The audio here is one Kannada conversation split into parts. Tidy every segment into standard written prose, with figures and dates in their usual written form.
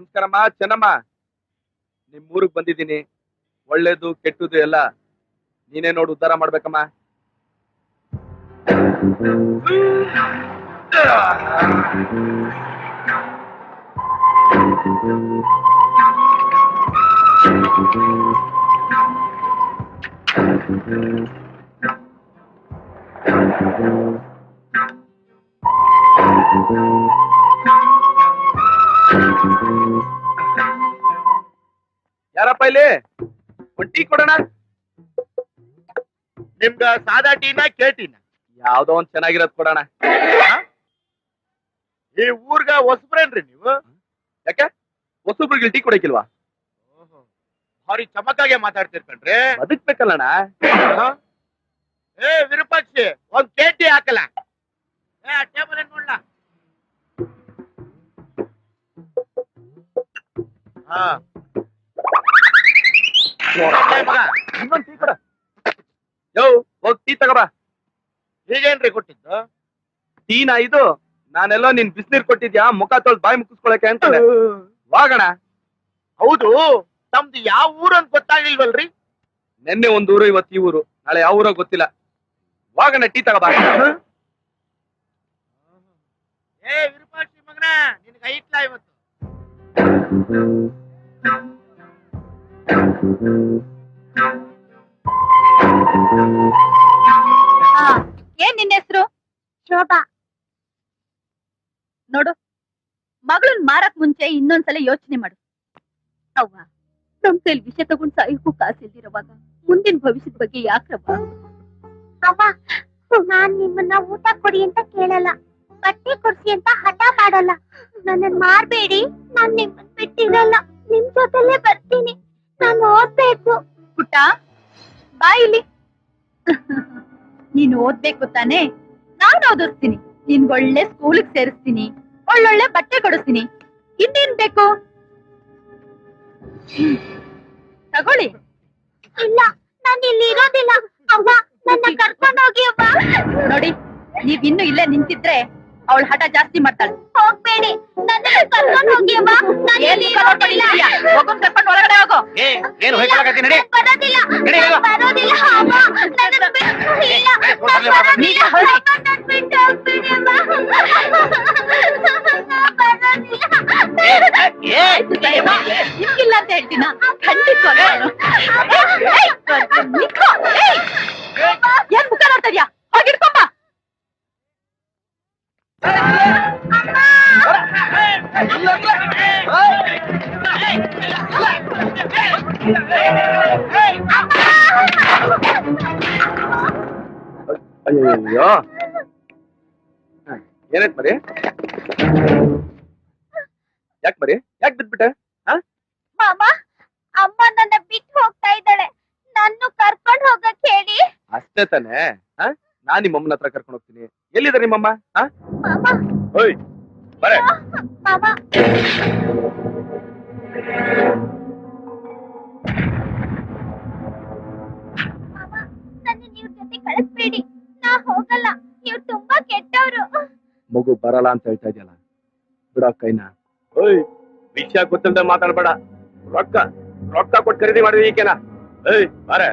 ನಮಸ್ಕಾರಮ್ಮ ಚೆನ್ನಮ್ಮ. ನಿಮ್ ಊರಿಗೆ ಬಂದಿದ್ದೀನಿ. ಒಳ್ಳೇದು ಕೆಟ್ಟದು ಎಲ್ಲ ನೀನೇ ನೋಡು ಉದ್ಧಾರ ಮಾಡ್ಬೇಕಮ್ಮ. ಯಾರಪ್ಪ ಇಲ್ಲಿ? ಒಂದ್ ಟೀ ಕೊಡೋಣ. ನಿಮ್ಗ ಸಾದಾ ಟೀನ ಕೇಟೀನ? ಯಾವ್ದೋ ಒಂದ್ ಚೆನ್ನಾಗಿರೋದ್ ಕೊಡೋಣ. ಈ ಊರ್ಗ ಹೊಸಬ್ರೇನ್ರಿ ನೀವು? ಯಾಕೆ ಹೊಸಬ್ರಿಗೆ ಟೀ ಕೊಡಕಿಲ್ವಾ? ಭಾರಿ ಚಮಕಾಗೆ ಮಾತಾಡ್ತಿರ್ಕಂಡ್ರಿ. ಬದುಕ್ಬೇಕಲ್ಲಣ್ಣ. ಏ ವಿರೂಪಾಕ್ಷಿ, ಒಂದ್ ಕೇಟಿ ಹಾಕಲ್ಲ. ಟೇಬಲ್ ಏನ್ ನೋಡ್ಲಾ? ಇನ್ನೊಂದ್ ಟೀ ಕೊಡ. ಯೋ ಹೋಗ್ ಟೀ ತಗೋಬಾ. ಈಗೇನ್ರಿ ಕೊಟ್ಟಿದ್ದು? ಟೀನಾ ಇದು? ನಾನೆಲ್ಲೋ ನಿನ್ ಬಿಸಿನೀರ್ ಕೊಟ್ಟಿದ್ಯಾ ಮುಖ ತೊಳ್ದು ಬಾಯಿ ಮುಕ್ಕಿಸ್ಕೊಳಕ್ಕೆ ಅಂತ ವಾಗಣ. ಹೌದು, ತಮ್ದು ಯಾವ ಊರು ಅಂತ ಗೊತ್ತಾಗಿಲ್ವಲ್ರಿ? ನೆನ್ನೆ ಒಂದ್ ಊರು, ಇವತ್ತು ಈ ಊರು, ನಾಳೆ ಯಾವ ಊರೋ ಗೊತ್ತಿಲ್ಲ. ವಾಗಣ ಟೀ ತಗೋಬಾ. ಏ ವಿರೂಪಾಕ್ಷಿ ಮಗನ, ನಿನ್ಗೆ ಐತ್ಲಾ ಇವತ್ತು? ಏನ್ ನಿನ್ನ ಹೆಸರು? ಶೋಭಾ. ನೋಡು, ಮಗಳನ್ ಮಾರಕ್ ಮುಂಚೆ ಇನ್ನೊಂದ್ಸಲ ಯೋಚನೆ ಮಾಡು. ಅವ್ವ, ನಮ್ ಕೈಲಿ ವಿಷಯ ತಗೊಂಡ್ ಸಾಯಕ್ಕೂ ಕಾಸಿಲ್ದಿರೋವಾಗ ಮುಂದಿನ ಭವಿಷ್ಯದ ಬಗ್ಗೆ ಯಾಕ್ರವ್ವ? ಅವ್ವ, ನಾನ್ ನಿಮ್ಮನ್ನ ಊಟ ಕೊಡಿ ಅಂತ ಕೇಳಲ್ಲ, ಬಟ್ಟೆ ಕೊಡ್ಸಿ ಅಂತ ಹಠ ಮಾಡಲ್ಲ. ನನ್ನನ್ ಮಾರ್ಬೇಡಿ, ನಾನ್ ನಿಮ್ಮನ್ ಬಿಟ್ಟಿರಲ್ಲ, ನಿಮ್ ಜೊತೆಲೆ ಬರ್ತೀನಿ. ನಾನು ಓದ್ಬೇಕು. ಪುಟ್ಟ, ಬಾ ಇಲ್ಲಿ. ನೀನ್ ಓದ್ಬೇಕು ತಾನೆ? ನಾನ್ ಓದಿಸ್ತೀನಿ. ನಿನ್ಗೊಳ್ಳೆ ಸ್ಕೂಲಿಗೆ ಸೇರಿಸ್ತೀನಿ, ಒಳ್ಳೊಳ್ಳೆ ಬಟ್ಟೆ ಕೊಡಿಸ್ತೀನಿ. ಇನ್ನೇನ್ ಬೇಕು? ತಗೊಳ್ಳಿ. ಇಲ್ಲ, ನಾನು ಇಲ್ಲಿ ಇರೋದಿಲ್ಲ. ಅವ್ವ, ನನ್ನ ಕರ್ಕೊಂಡು ಹೋಗಿ ಅವ್ವ. ನೋಡಿ, ನೀವ್ ಇನ್ನು ಇಲ್ಲೇ ನಿಂತಿದ್ರೆ ಅವಳ ಹಠ ಜಾಸ್ತಿ ಮಾಡ್ತಾಳೆ. ಹೋಗ್ಬೇಡಿ, ನನ್ನ ಕರ್ಕೊಂಡು ಹೋಗಿ ಅವ್ವ. ನಾನು ಇಲ್ಲಿ ಇರೋದಿಲ್ಲ. ಮಗುನ್ ಕರ್ಕೊಂಡು ಒಳಗಡೆ ಹೋಗೋ. ಏನು ಹೋಯ್ಕೊಳಕತ್ತೀನಿ ನಡಿ. ಬರೋದಿಲ್ಲ, ನಡಿ, ಹೋಗು. ಬರೋದಿಲ್ಲ ಅವ್ವ. ನನ್ನ ಬಿಟ್ಟು ಇಲ್ಲ, ನಾನ್ ಬರೋದಿಲ್ಲ. ಅವ್ವ, ನನ್ ಬಿಟ್ಟು ಹೋಗ್ಬೇಡಿ ಅವ್ವ. ನಾನ್ ಬರೋದಿಲ್ಲ. ನಿಮ್ಗಿಲ್ಲ ಅಂತ ಹೇಳ್ತೀನ? ಖಂಡಿತ ಏನ್ ಮುಖ ನೋಡ್ತಾ ಇದ್ಯಾ? ಹೋಗಿಡ್ಕೊಂಬ. ಅಯ್ಯೋ ಏನಾಯ್ತು ಮರಿ? ಯಾಕೆ ಮರಿ, ಯಾಕೆ ಬಿದ್ಬಿಟ್ಟೆ? ಮಾಮ, ಅಮ್ಮ ನನ್ನ ಬಿಟ್ಟು ಹೋಗ್ತಾ ಇದ್ದಾಳೆ. ನನ್ನ ಕರ್ಕೊಂಡು ಹೋಗಕ್ ಹೇಳಿ. ಅಷ್ಟೇ ತಾನೆ? ನಾನ್ ನಿಮ್ಮಮ್ಮನ ಹತ್ರ ಕರ್ಕೊಂಡು ಹೋಗ್ತೀನಿ. ಎಲ್ಲಿದ್ದಾರೆ ನಿಮ್ಮಮ್ಮ? ಮಾಮ, ಓಯ್ ಬರೇ. ಮಾಮ, ನನ್ನ ನೀವ್ ಜೊತೆ ಕಳಿಸ್ಬೇಡಿ. ನಾ ಹೋಗಲ್ಲ, ನೀವು ತುಂಬಾ ಕೆಟ್ಟವ್ರು. ಮಗು ಬರಲ್ಲ ಅಂತ ಹೇಳ್ತಾ ಇದೆಯಲ್ಲ, ಬಿಡ ಕೈನ. ಓಯ್, ವಿಷಯ ಗೊತ್ತಿಲ್ಲದೆ ಮಾತಾಡ್ಬೇಡ. ರೊಕ್ಕ ರೊಕ್ಕ ಕೊಟ್ಟು ಖರೀದಿ ಮಾಡಿದ್ವಿ ಈಕೆನ. ಏಯ್ ಬಾರೆ.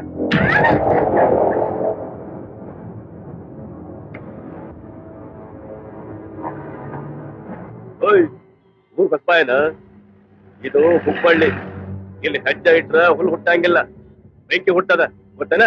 ಓಯ್, ಊರ್ ಬಸ್ಪ ಏನ ಇದು? ಹುಬ್ಬಳ್ಳಿ. ಇಲ್ಲಿ ಹೆಜ್ಜೆ ಇಟ್ರ ಹುಲ್ ಹುಟ್ಟಂಗಿಲ್ಲ, ಬೆಂಕಿ ಹುಟ್ಟದ, ಗೊತ್ತೇನ?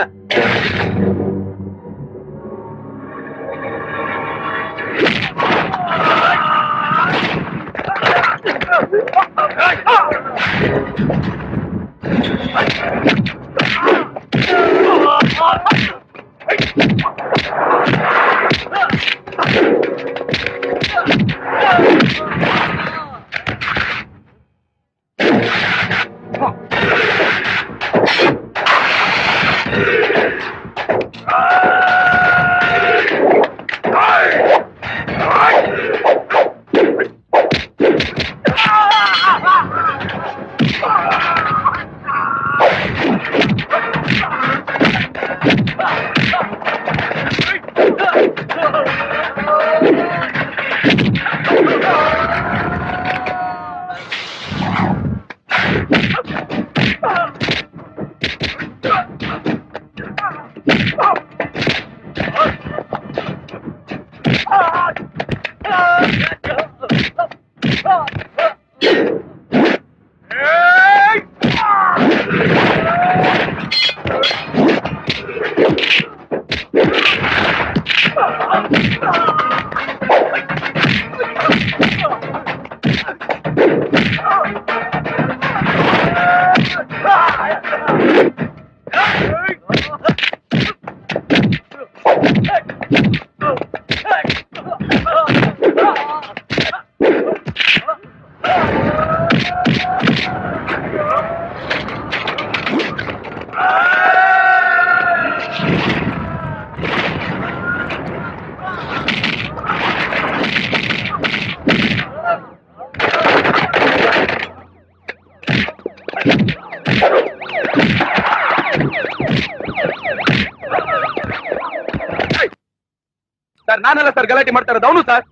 ನಾನೆಲ್ಲ ಸರ್ ಗಲಾಟೆ ಮಾಡ್ತಾ ಇರೋದು ಅವನು ಸರ್.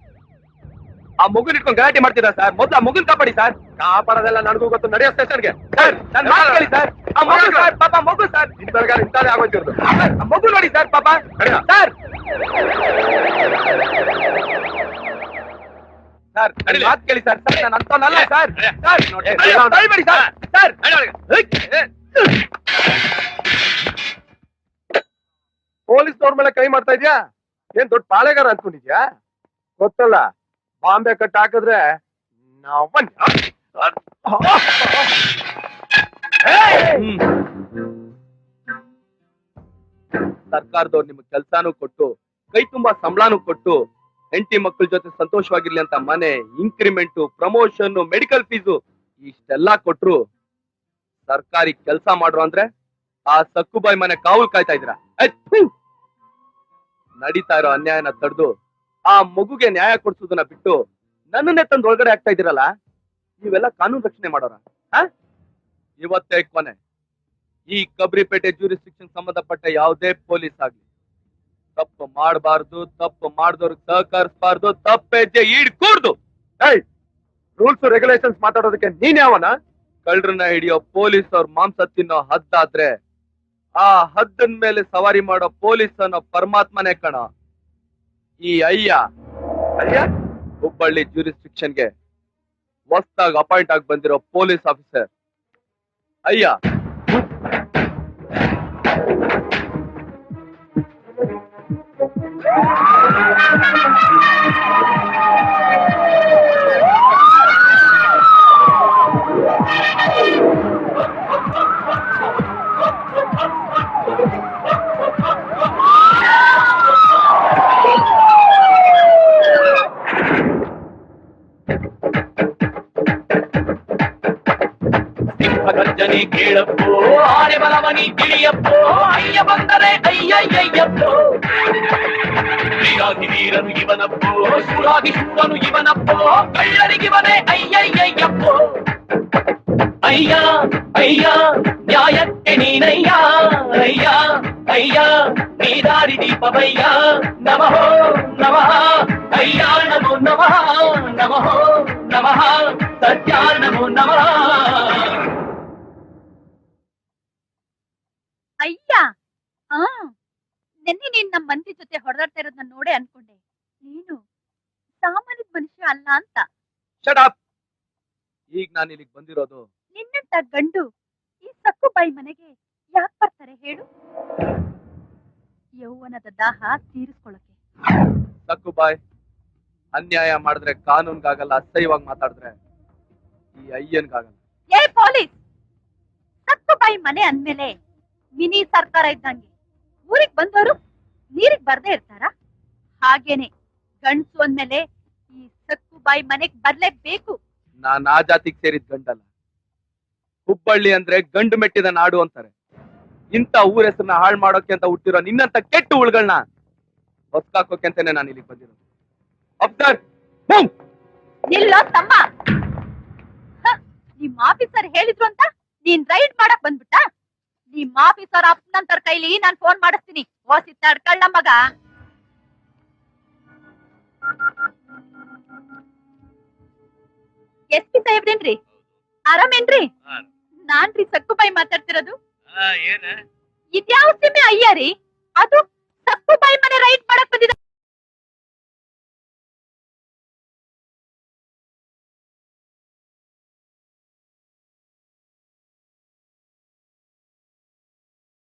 ಆ ಮಗುನ್ ಇಟ್ಕೊಂಡು ಗಲಾಟೆ ಮಾಡ್ತಿದ್ದ ಸರ್. ಮೊದ್ಲು ಆ ಮಗುನ್ ಕಾಪಾಡಿ ಸರ್. ಕಾಪಾಡೋದೆಲ್ಲ ನನಗೂ ಗೊತ್ತು. ನಡೆಯೋ ಸ್ಟೇಷನ್ಗೆ ಸರ್. ನನ್ನ ಮಾತು ಕೇಳಿ ಸರ್. ಆ ಮಗು ಸರ್, ಪಾಪ ಮಗು ಸರ್. ಇಂಥದೇ ಆಗೋಯ್ತಿರೋದು. ಆ ಮಗು ನೋಡಿ ಸರ್, ಪಾಪ ಸರ್. ಸರ್ ಮಾತು ಕೇಳಿ ಸರ್. ಸರ್ ನಾನು ಅಂತವನಲ್ಲ ಸರ್. ಸರ್ ದಯಬೇಡಿ ಸರ್. ಸರ್ ಪೊಲೀಸ್ನವ್ರ ಮೇಲೆ ಕೈ ಮಾಡ್ತಾ ಇದ್ಯಾ? ಏನ್ ದೊಡ್ಡ ಪಾಳೆಗಾರ ಅನ್ಕೊಂಡಿದ್ಯಾ? ಗೊತ್ತಲ್ಲ, ಬಾಂಬೆ ಕಟ್ ಹಾಕಿದ್ರೆ ಸರ್ಕಾರದವ್ರು ನಿಮ್ಗೆ ಕೆಲ್ಸಾನು ಕೊಟ್ಟು ಕೈ ತುಂಬಾ ಸಂಬಳಾನು ಕೊಟ್ಟು ಹೆಂಡತಿ ಮಕ್ಕಳ ಜೊತೆ ಸಂತೋಷವಾಗಿರ್ಲಿ ಅಂತ ಮನೆ, ಇನ್ಕ್ರಿಮೆಂಟ್, ಪ್ರಮೋಷನ್, ಮೆಡಿಕಲ್ ಫೀಸು ಇಷ್ಟೆಲ್ಲಾ ಕೊಟ್ರು ಸರ್ಕಾರಿ ಕೆಲ್ಸ ಮಾಡ್ರು ಅಂದ್ರೆ ಆ ಸಕ್ಕುಬಾಯಿ ಮನೆ ಕಾವಲ್ ಕಾಯ್ತಾ ಇದ್ದೀರಾ? ನಡೀತಾ ಇರೋ ಅನ್ಯಾಯನ ತಡೆದು ಆ ಮಗುಗೆ ನ್ಯಾಯ ಕೊಡ್ಸೋದನ್ನ ಬಿಟ್ಟು ನನ್ನನ್ನೇ ತಂದು ಒಳಗಡೆ ಆಗ್ತಾ ಇದ್ದೀರಲ್ಲ, ನೀವೆಲ್ಲ ಕಾನೂನು ರಕ್ಷಣೆ ಮಾಡೋರ? ಇವತ್ತೇ ಕೊನೆ. ಈ ಕಬ್ರಿಪೇಟೆ ಜ್ಯೂರಿಸ್ಟಿಕ್ಷನ್ ಸಂಬಂಧಪಟ್ಟ ಯಾವುದೇ ಪೊಲೀಸ್ ಆಗ್ಲಿ ತಪ್ಪು ಮಾಡಬಾರ್ದು, ತಪ್ಪು ಮಾಡಿದವ್ರಿಗೆ ಸಹಕರಿಸಬಾರ್ದು, ತಪ್ಪೆಜ್ಜೆ ಈಡ್ಕೂಡ್ದು. ರೂಲ್ಸ್ ರೆಗ್ಯುಲೇಷನ್ಸ್ ಮಾತಾಡೋದಕ್ಕೆ ನೀನ್ ಯಾವನ? ಕಳ್ಳರನ್ನ ಹಿಡಿಯೋ ಪೊಲೀಸ್ ಅವ್ರ ಮಾಂಸ ತಿನ್ನೋ ಹದ್ದಾದ್ರೆ ಆ ಹದ್ದನ್ ಮೇಲೆ ಸವಾರಿ ಮಾಡೋ ಪೊಲೀಸ್ ಅನ್ನೋ ಪರಮಾತ್ಮನೇ ಕಣ ಈ ಅಯ್ಯ. ಹುಬ್ಬಳ್ಳಿ ಜ್ಯೂರಿಸ್ಟಿಕ್ಷನ್ಗೆ ಹೊಸದಾಗಿ ಅಪಾಯಿಂಟ್ ಆಗಿ ಬಂದಿರೋ ಪೊಲೀಸ್ ಆಫೀಸರ್ ಅಯ್ಯ. ಗರ್ಜನೆ ಕೇಳಪ್ಪೋ, ಆನೆ ಬಲವನಿ ತಿಳಿಯಪ್ಪೋ, ಅಯ್ಯ ಬಂದರೆ ಅಯ್ಯಯ್ಯಯ್ಯಪ್ಪೋ. ವೀರಾಗಿ ವೀರನು ಇವನಪ್ಪೋ, ಶೂರಾಗಿ ಶೂರನು ಇವನಪ್ಪೋ, ಕಳ್ಳರಿಗಿವನೇ ಅಯ್ಯಯ್ಯಯ್ಯಪ್ಪೋ. ಅಯ್ಯ ಅಯ್ಯ ನ್ಯಾಯಕ್ಕೆ ನೀನಯ್ಯ, ಅಯ್ಯ ಅಯ್ಯ ನೀ ದಾರಿ ದೀಪವಯ್ಯ. ನಮಃ ನಮಃ ಅಯ್ಯ ನಮೋ ನಮಃ, ನಮಃ ನಮಃ ಸತ್ಯ ನಮೋ ನಮಃ. ಅಯ್ಯ ನೆನ್ನೆ ನೀನ್ ನಮ್ ಮಂದಿ ಜೊತೆ ಹೊಡೆದಾಡ್ತಾ ಇರೋದನ್ನ ನೋಡೇ ಅನ್ಕೊಂಡೆ ನೀನು ಸಾಮಾನ್ಯದ ಮನುಷ್ಯ ಅಲ್ಲ ಅಂತ. Shut up. ಈಗ ನಾನು ಇಲ್ಲಿಗೆ ಬಂದಿರೋದು ನಿನ್ನಂತ ಗಂಡು ಈ ಸಕ್ಕುಬಾಯಿ ಮನೆಗೆ ಯಾಕೆ ಬರ್ತಾರೆ ಹೇಳು? ಯೌವನದ ದಾಹ ತೀರಿಸ್ಕೊಳ್ಳಕ್ಕೆ. ಸಕ್ಕುಬಾಯ್, ಅನ್ಯಾಯ ಮಾಡಿದ್ರೆ ಕಾನೂನ್ಗಾಗಲ್ಲ, ಅಸಹ್ಯವಾಗಿ ಮಾತಾಡಿದ್ರೆ ಈ ಅಯ್ಯನ್ಗಾಗಲ್ಲ. ಏ ಪೊಲೀಸ್, ಸಕ್ಕುಬಾಯಿ ಮನೆ ಅಂದ್ಮೇಲೆ ಮಿನಿ ಸರ್ಕಾರ ಇದ್ದಂಗೆ ಊರಿಗ್ ಬಂದವರು ನೀರಿಗ್ ಬರ್ದೇ ಇರ್ತಾರ? ಹಾಗೇನೆ ಗಂಡ್ಸು ಅಂದ್ಮೇಲೆ ಈ ಸಕ್ಕುಬಾಯಿ ಮನೆಗ್ ಬರ್ಲೇಬೇಕು. ನಾನ್ ಆ ಜಾತಿಗೆ ಸೇರಿದ ಗಂಡಲ್ಲ. ಹುಬ್ಬಳ್ಳಿ ಅಂದ್ರೆ ಗಂಡು ಮೆಟ್ಟಿದ ನಾಡು ಅಂತಾರೆ. ಇಂಥ ಊರ ಹೆಸರನ್ನ ಹಾಳು ಮಾಡೋಕೆ ಅಂತ ಹುಟ್ಟಿರೋ ನಿನ್ನಂತ ಕೆಟ್ಟ ಹುಳುಗಳನ್ನ ಹೊಸ್ಕಾಕೋಕೆ ಅಂತಾನೆ ನಾನು ಇಲ್ಲಿಗೆ ಬಂದಿರೋದು. ಅಬ್ಸರ್ ನಿಲ್ಲೋ ತಮ್ಮ. ನಿಮ್ ಆಫೀಸರ್ ಹೇಳಿದ್ರು ಅಂತ ನೀನ್ ರೈಡ್ ಮಾಡಕ್ ಬಂದ್ಬಿಟ್ಟ? ನಿಮ್ ಆಫೀಸರ್ ಅಪ್ಪನಂತರ ಕೈಲಿ ನಾನ್ ಫೋನ್ ಮಾಡಿಸ್ತೀನಿ. ಓಸಿ ತಡ್ಕಳ್ಳ ಮಗ. SP ಸಾಹೇಬ್ರೇನ್ರಿ? ಆರಾಮೇನ್ರಿ? ನಾನ್ರಿ ಸಕ್ಕುಬಾಯಿ ಮಾತಾಡ್ತಿರೋದು. ಇದ್ಯಾವ ಸೀಮೆ ಅಯ್ಯ ರೀ? ಅದು